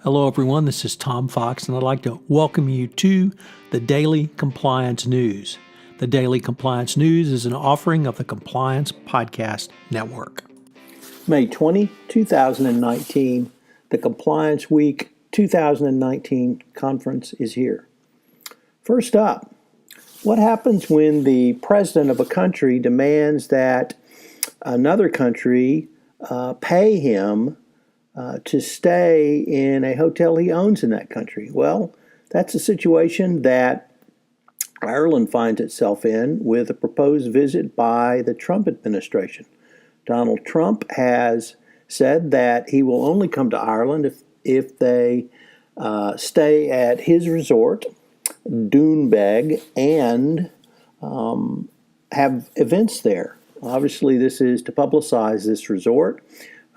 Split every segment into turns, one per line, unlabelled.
Hello, everyone. This is Tom Fox, and I'd like to welcome you to the Daily Compliance News. The Daily Compliance News is an offering of the Compliance Podcast Network.
May 20, 2019, the Compliance Week 2019 conference is here. First up, what happens when the president of a country demands that another country pay him to stay in a hotel he owns in that country? Well, that's a situation that Ireland finds itself in with a proposed visit by the Trump administration. Donald Trump has said that he will only come to Ireland if they stay at his resort, Doonbeg, and have events there. Obviously, this is to publicize this resort.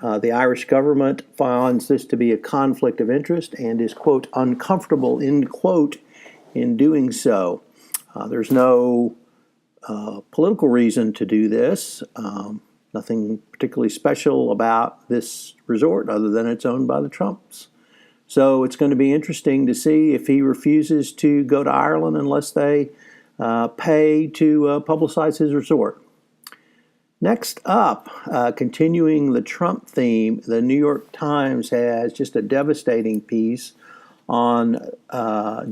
The Irish government finds this to be a conflict of interest and is, quote, uncomfortable, end quote, in doing so. There's no political reason to do this. Nothing particularly special about this resort other than it's owned by the Trumps. So it's going to be interesting to see if he refuses to go to Ireland unless they pay to publicize his resort. Next up, continuing the Trump theme, the New York Times has just a devastating piece on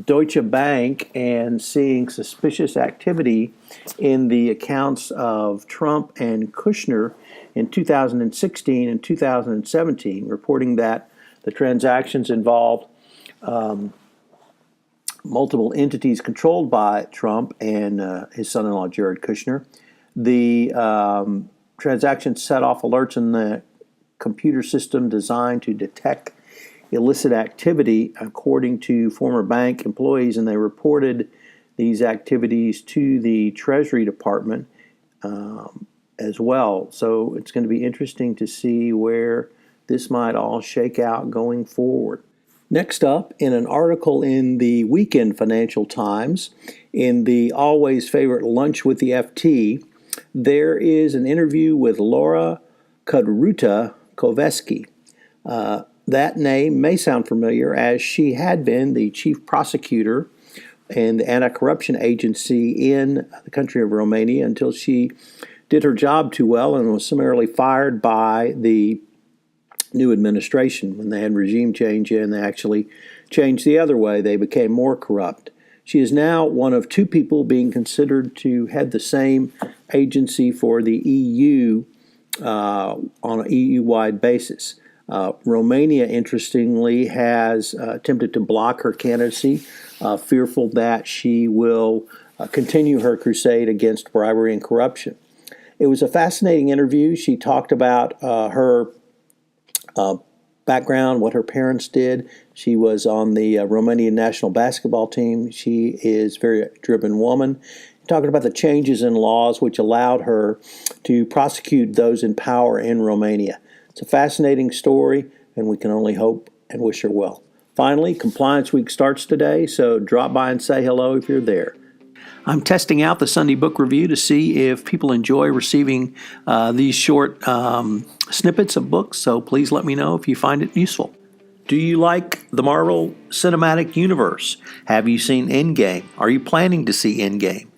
Deutsche Bank and seeing suspicious activity in the accounts of Trump and Kushner in 2016 and 2017, reporting that the transactions involved multiple entities controlled by Trump and his son-in-law Jared Kushner. The transaction set off alerts in the computer system designed to detect illicit activity, according to former bank employees, and they reported these activities to the Treasury Department as well. So it's going to be interesting to see where this might all shake out going forward. Next up, in an article in the Weekend Financial Times, in the always favorite Lunch with the FT, there is an interview with Laura Codruta Kövesi. That name may sound familiar, as she had been the chief prosecutor in the anti-corruption agency in the country of Romania until she did her job too well and was summarily fired by the new administration. When they had regime change in, they actually changed the other way. They became more corrupt. She is now one of two people being considered to head the same agency for the EU on an EU-wide basis. Romania, interestingly, has attempted to block her candidacy, fearful that she will continue her crusade against bribery and corruption. It was a fascinating interview. She talked about her background, what her parents did. She was on the Romanian national basketball team. She is a very driven woman. Talking about the changes in laws which allowed her to prosecute those in power in Romania. It's a fascinating story, and we can only hope and wish her well. Finally, Compliance Week starts today, so drop by and say hello if you're there. I'm testing out the Sunday Book Review to see if people enjoy receiving these short snippets of books, so please let me know if you find it useful. Do you like the Marvel Cinematic Universe? Have you seen Endgame? Are you planning to see Endgame?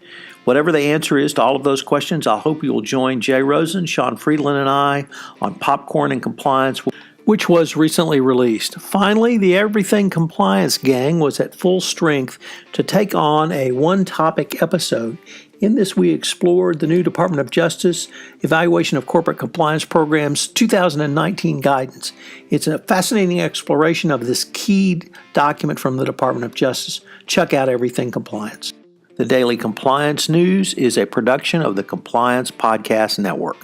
Whatever the answer is to all of those questions, I hope you will join Jay Rosen, Sean Friedland, and I on Popcorn and Compliance, which was recently released. Finally, the Everything Compliance gang was at full strength to take on a one-topic episode. In this, we explored the new Department of Justice Evaluation of Corporate Compliance Programs 2019 guidance. It's a fascinating exploration of this key document from the Department of Justice. Check out Everything Compliance. The Daily Compliance News is a production of the Compliance Podcast Network.